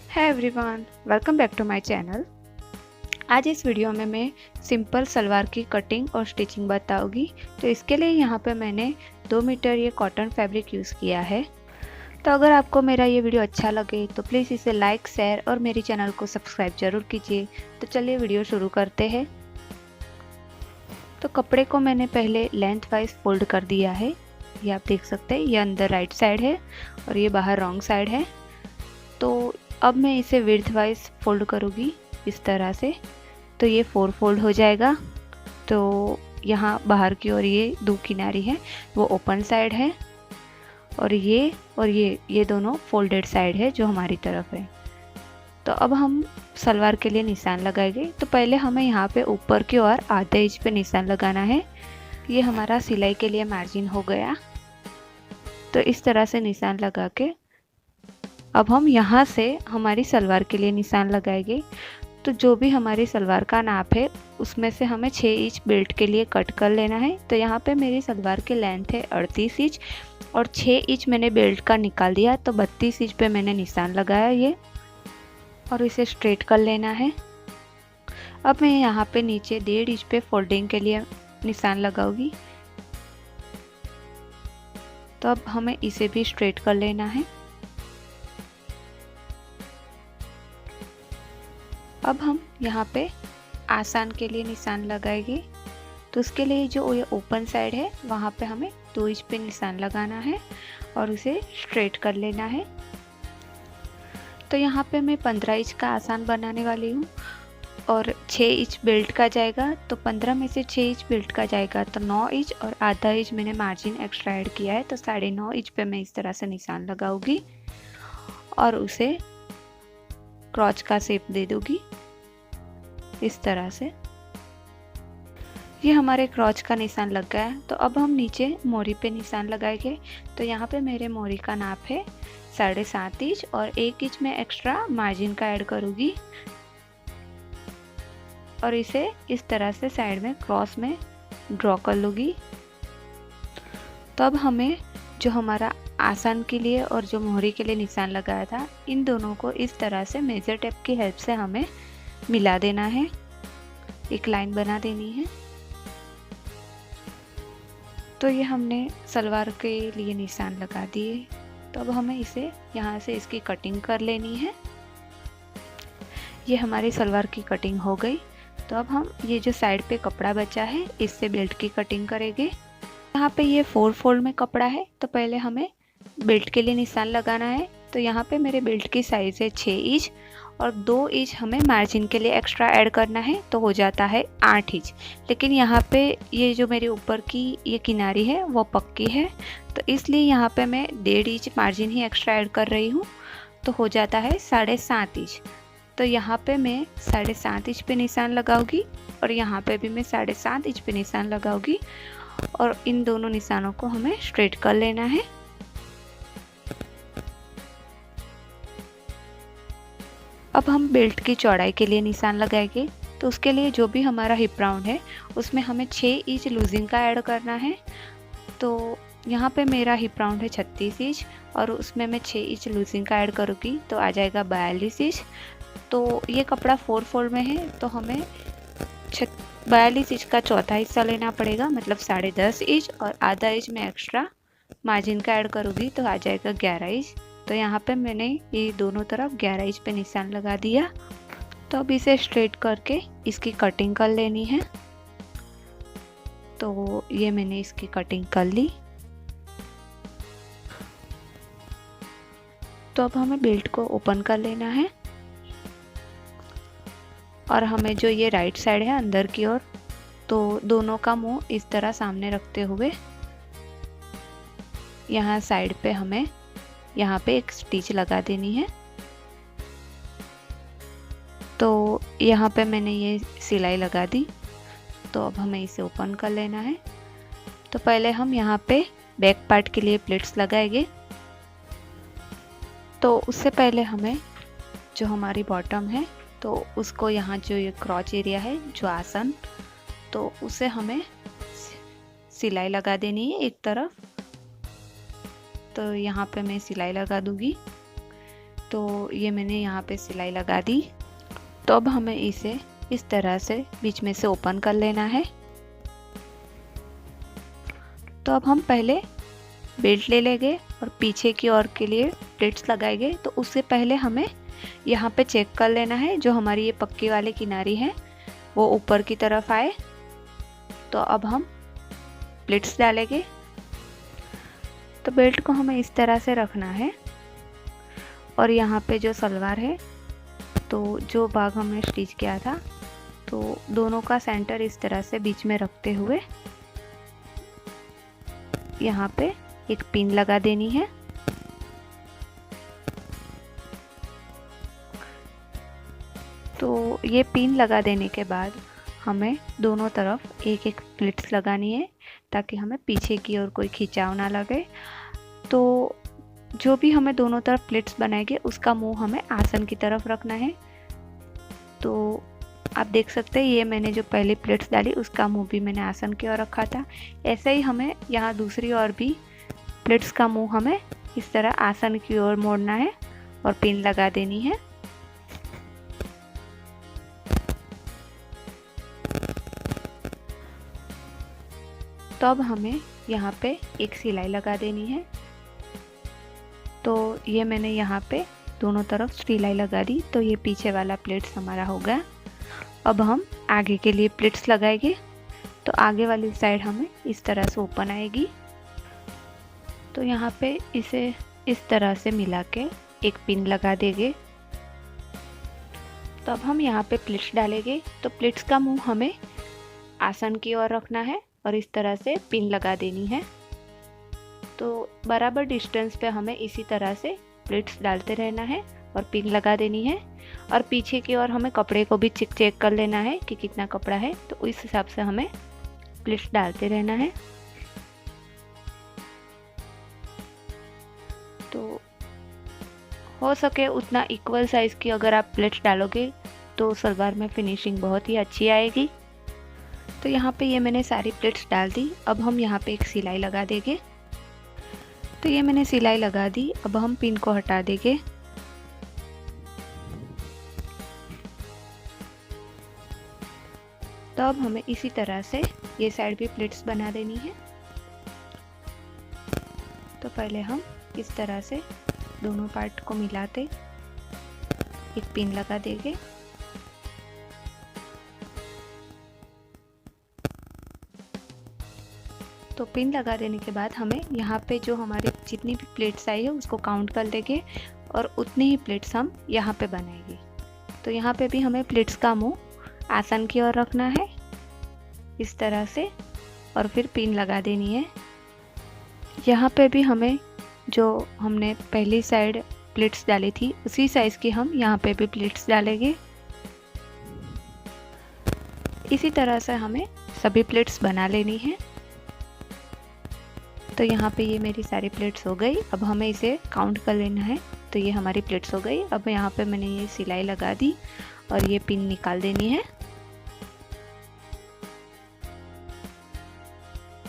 है everyone, welcome back to my channel. आज इस वीडियो में मैं सिंपल सलवार की कटिंग और स्टिचिंग बताऊंगी। तो इसके लिए यहाँ पे मैंने 2 मीटर ये कॉटन फैब्रिक यूज़ किया है। तो अगर आपको मेरा ये वीडियो अच्छा लगे तो प्लीज़ इसे लाइक, शेयर और मेरी चैनल को सब्सक्राइब जरूर कीजिए। तो चलिए वीडियो शुरू करते हैं। तो कपड़े को मैंने पहले लेंथ वाइज फोल्ड कर दिया है। ये आप देख सकते हैं, ये अंदर राइट साइड है और ये बाहर रॉन्ग साइड है। तो अब मैं इसे विड्थ वाइज फोल्ड करूँगी इस तरह से। तो ये 4 फोल्ड हो जाएगा। तो यहाँ बाहर की ओर ये 2 किनारी है, वो ओपन साइड है और ये दोनों फोल्डेड साइड है जो हमारी तरफ है। तो अब हम सलवार के लिए निशान लगाएंगे। तो पहले हमें यहाँ पे ऊपर की ओर आधे इंच पे निशान लगाना है। ये हमारा सिलाई के लिए मार्जिन हो गया। तो इस तरह से निशान लगा के अब हम यहाँ से हमारी सलवार के लिए निशान लगाएंगे। तो जो भी हमारी सलवार का नाप है उसमें से हमें 6 इंच बेल्ट के लिए कट कर लेना है। तो यहाँ पे मेरी सलवार की लेंथ है 38 इंच और 6 इंच मैंने बेल्ट का निकाल दिया। तो 32 इंच पे मैंने निशान लगाया ये, और इसे स्ट्रेट कर लेना है। अब मैं यहाँ पे नीचे 1.5 इंच पे फोल्डिंग के लिए निशान लगाऊंगी। तो अब हमें इसे भी स्ट्रेट कर लेना है। अब हम यहाँ पे आसान के लिए निशान लगाएंगे। तो उसके लिए जो ये ओपन साइड है वहाँ पे हमें 2 इंच पे निशान लगाना है और उसे स्ट्रेट कर लेना है। तो यहाँ पे मैं 15 इंच का आसान बनाने वाली हूँ और 6 इंच बेल्ट का जाएगा। तो 15 में से 6 इंच बेल्ट का जाएगा तो 9 इंच और आधा इंच मैंने मार्जिन एक्स्ट्रा ऐड किया है। तो 9.5 इंच पे मैं इस तरह से निशान लगाऊंगी और उसे क्रॉच का शेप दे दूंगी इस तरह से। ये हमारे क्रॉच का निशान लग गया है। तो अब हम नीचे मोरी पे निशान लगाएंगे। तो यहाँ पे मेरे मोरी का नाप है 7.5 इंच और 1 इंच में एक्स्ट्रा मार्जिन का ऐड करूँगी और इसे इस तरह से साइड में क्रॉस में ड्रॉ कर लूँगी। तो अब हमें जो हमारा आसान के लिए और जो मोहरी के लिए निशान लगाया था, इन दोनों को इस तरह से मेजर टेप की हेल्प से हमें मिला देना है, एक लाइन बना देनी है। तो ये हमने सलवार के लिए निशान लगा दिए। तो अब हमें इसे यहाँ से इसकी कटिंग कर लेनी है। ये हमारी सलवार की कटिंग हो गई। तो अब हम ये जो साइड पे कपड़ा बचा है इससे बेल्ट की कटिंग करेंगे। यहाँ पे ये 4 फोल्ड में कपड़ा है। तो पहले हमें बेल्ट के लिए निशान लगाना है। तो यहाँ पे मेरे बेल्ट की साइज़ है 6 इंच और 2 इंच हमें मार्जिन के लिए एक्स्ट्रा ऐड करना है। तो हो जाता है 8 इंच। लेकिन यहाँ पे ये जो मेरे ऊपर की ये किनारी है वो पक्की है, तो इसलिए यहाँ पे मैं 1.5 इंच मार्जिन ही एक्स्ट्रा ऐड कर रही हूँ। तो हो जाता है 7.5 इंच। तो यहाँ पे मैं 7.5 इंच पे निशान लगाऊंगी और यहाँ पे भी मैं 7.5 इंच पे निशान लगाऊंगी और इन दोनों निशानों को हमें स्ट्रेट कर लेना है। अब हम बेल्ट की चौड़ाई के लिए निशान लगाएंगे। तो उसके लिए जो भी हमारा हिप राउंड है उसमें हमें 6 इंच लूजिंग का ऐड करना है। तो यहाँ पे मेरा हिप राउंड है 36 इंच और उसमें मैं 6 इंच लूजिंग का ऐड करूँगी तो आ जाएगा 42 इंच। तो ये कपड़ा 4 फोल्ड में है तो हमें 42 इंच का चौथा हिस्सा लेना पड़ेगा, मतलब 10.5 इंच और आधा इंच में एक्स्ट्रा मार्जिन का ऐड करूँगी तो आ जाएगा 11 इंच। तो यहाँ पे मैंने ये दोनों तरफ 11 इंच पे निशान लगा दिया। तो अब इसे स्ट्रेट करके इसकी कटिंग कर लेनी है। तो ये मैंने इसकी कटिंग कर ली। तो अब हमें बेल्ट को ओपन कर लेना है और हमें जो ये राइट साइड है अंदर की ओर, तो दोनों का मुंह इस तरह सामने रखते हुए यहाँ साइड पे हमें यहाँ पे एक स्टिच लगा देनी है। तो यहाँ पे मैंने ये सिलाई लगा दी। तो अब हमें इसे ओपन कर लेना है। तो पहले हम यहाँ पे बैक पार्ट के लिए प्लेट्स लगाएंगे। तो उससे पहले हमें जो हमारी बॉटम है तो उसको यहाँ जो ये क्रॉच एरिया है जो आसन, तो उसे हमें सिलाई लगा देनी है एक तरफ। तो यहाँ पे मैं सिलाई लगा दूँगी। तो ये मैंने यहाँ पे सिलाई लगा दी। तो अब हमें इसे इस तरह से बीच में से ओपन कर लेना है। तो अब हम पहले बेल्ट ले लेंगे और पीछे की ओर के लिए प्लेट्स लगाएंगे। तो उससे पहले हमें यहाँ पे चेक कर लेना है जो हमारी ये पक्की वाली किनारी है वो ऊपर की तरफ आए। तो अब हम प्लेट्स डालेंगे। तो बेल्ट को हमें इस तरह से रखना है और यहाँ पे जो सलवार है तो जो भाग हमने स्टिच किया था तो दोनों का सेंटर इस तरह से बीच में रखते हुए यहाँ पे एक पिन लगा देनी है। तो ये पिन लगा देने के बाद हमें दोनों तरफ एक एक प्लेट्स लगानी है ताकि हमें पीछे की ओर कोई खिंचाव ना लगे। तो जो भी हमें दोनों तरफ प्लेट्स बनाएंगे उसका मुंह हमें आसन की तरफ रखना है। तो आप देख सकते हैं ये मैंने जो पहली प्लेट्स डाली उसका मुंह भी मैंने आसन की ओर रखा था। ऐसे ही हमें यहाँ दूसरी ओर भी प्लेट्स का मुंह हमें इस तरह आसन की ओर मोड़ना है और पिन लगा देनी है। तो अब हमें यहाँ पे एक सिलाई लगा देनी है। तो ये मैंने यहाँ पे दोनों तरफ सिलाई लगा दी। तो ये पीछे वाला प्लेट्स हमारा हो गया। अब हम आगे के लिए प्लेट्स लगाएंगे। तो आगे वाली साइड हमें इस तरह से ओपन आएगी। तो यहाँ पे इसे इस तरह से मिला के एक पिन लगा देंगे। तो अब हम यहाँ पे प्लेट्स डालेंगे। तो प्लेट्स का मुंह हमें आसन की ओर रखना है और इस तरह से पिन लगा देनी है। तो बराबर डिस्टेंस पे हमें इसी तरह से प्लेट्स डालते रहना है और पिन लगा देनी है। और पीछे की ओर हमें कपड़े को भी चेक कर लेना है कि कितना कपड़ा है। तो इस हिसाब से हमें प्लेट्स डालते रहना है। तो हो सके उतना इक्वल साइज की अगर आप प्लेट्स डालोगे तो सलवार में फिनिशिंग बहुत ही अच्छी आएगी। तो यहाँ पे ये मैंने सारी प्लेट्स डाल दी। अब हम यहाँ पे एक सिलाई लगा देंगे। तो ये मैंने सिलाई लगा दी। अब हम पिन को हटा देंगे। तो अब हमें इसी तरह से ये साइड भी प्लेट्स बना देनी है। तो पहले हम इस तरह से दोनों पार्ट को मिलाते एक पिन लगा देंगे। तो पिन लगा देने के बाद हमें यहाँ पे जो हमारी जितनी भी प्लेट्स आई है उसको काउंट कर लेंगे और उतनी ही प्लेट्स हम यहाँ पे बनाएंगे। तो यहाँ पे भी हमें प्लेट्स का मुंह आसन की ओर रखना है इस तरह से और फिर पिन लगा देनी है। यहाँ पे भी हमें जो हमने पहली साइड प्लेट्स डाली थी उसी साइज की हम यहाँ पे भी प्लेट्स डालेंगे। इसी तरह से हमें सभी प्लेट्स बना लेनी है। तो यहाँ पे ये मेरी सारी प्लेट्स हो गई। अब हमें इसे काउंट कर लेना है। तो ये हमारी प्लेट्स हो गई। अब यहाँ पे मैंने ये सिलाई लगा दी और ये पिन निकाल देनी है।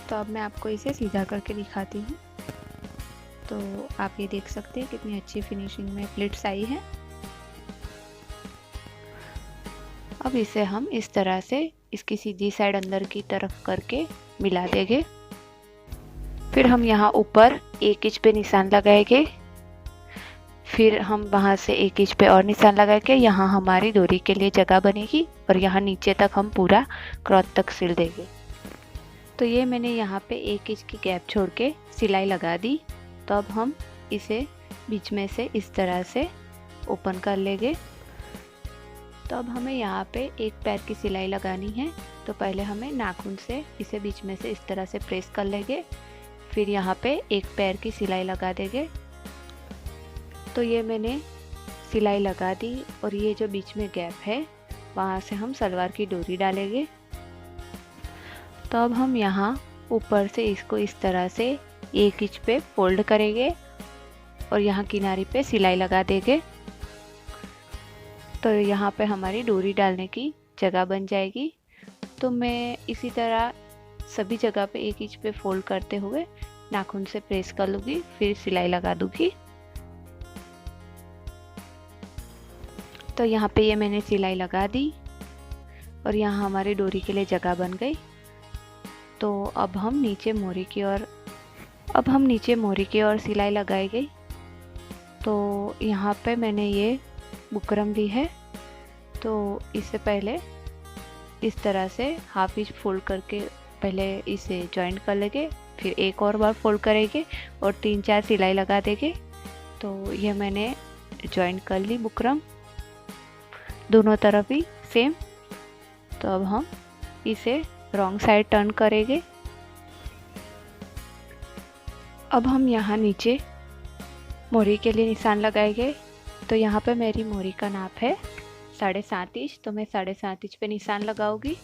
तो अब मैं आपको इसे सीधा करके दिखाती हूँ। तो आप ये देख सकते हैं कितनी अच्छी फिनिशिंग में प्लेट्स आई है। अब इसे हम इस तरह से इसकी सीधी साइड अंदर की तरफ करके मिला देंगे। फिर हम यहाँ ऊपर 1 इंच पे निशान लगाएंगे। फिर हम वहाँ से 1 इंच पे और निशान लगा के यहाँ हमारी डोरी के लिए जगह बनेगी और यहाँ नीचे तक हम पूरा क्रॉस तक सिल देंगे। तो ये मैंने यहाँ पे 1 इंच की गैप छोड़ के सिलाई लगा दी। तो अब हम इसे बीच में से इस तरह से ओपन कर लेंगे। तो अब हमें यहाँ पे एक पैर की सिलाई लगानी है। तो पहले हमें नाखून से इसे बीच में से इस तरह से प्रेस कर लेंगे। फिर यहाँ पे एक पैर की सिलाई लगा देंगे। तो ये मैंने सिलाई लगा दी और ये जो बीच में गैप है वहाँ से हम सलवार की डोरी डालेंगे। तो अब हम यहाँ ऊपर से इसको इस तरह से 1 इंच पे फोल्ड करेंगे और यहाँ किनारे पे सिलाई लगा देंगे। तो यहाँ पे हमारी डोरी डालने की जगह बन जाएगी। तो मैं इसी तरह सभी जगह पे 1 इंच पे फोल्ड करते हुए नाखून से प्रेस कर लूँगी, फिर सिलाई लगा दूँगी। तो यहाँ पे ये मैंने सिलाई लगा दी और यहाँ हमारी डोरी के लिए जगह बन गई। तो अब हम नीचे मोरी की ओर सिलाई लगाएंगे। तो यहाँ पे मैंने ये बुकरम ली है, तो इससे पहले इस तरह से हाफ इंच फोल्ड करके पहले इसे जॉइंट कर लेंगे, फिर एक और बार फोल्ड करेंगे और 3-4 सिलाई लगा देंगे। तो ये मैंने जॉइंट कर ली बुकरम दोनों तरफ ही सेम। तो अब हम इसे रॉन्ग साइड टर्न करेंगे। अब हम यहाँ नीचे मोरी के लिए निशान लगाएंगे। तो यहाँ पे मेरी मोरी का नाप है 7.5 इंच, तो मैं 7.5 इंच पे निशान लगाऊंगी।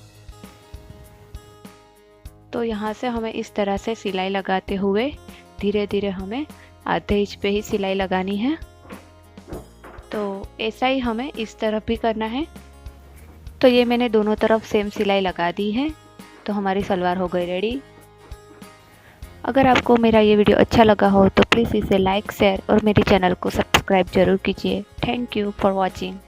तो यहाँ से हमें इस तरह से सिलाई लगाते हुए धीरे धीरे हमें आधे इंच पे ही सिलाई लगानी है। तो ऐसा ही हमें इस तरफ भी करना है। तो ये मैंने दोनों तरफ सेम सिलाई लगा दी है। तो हमारी सलवार हो गई रेडी। अगर आपको मेरा ये वीडियो अच्छा लगा हो तो प्लीज़ इसे लाइक, शेयर और मेरे चैनल को सब्सक्राइब जरूर कीजिए। Thank you for watching.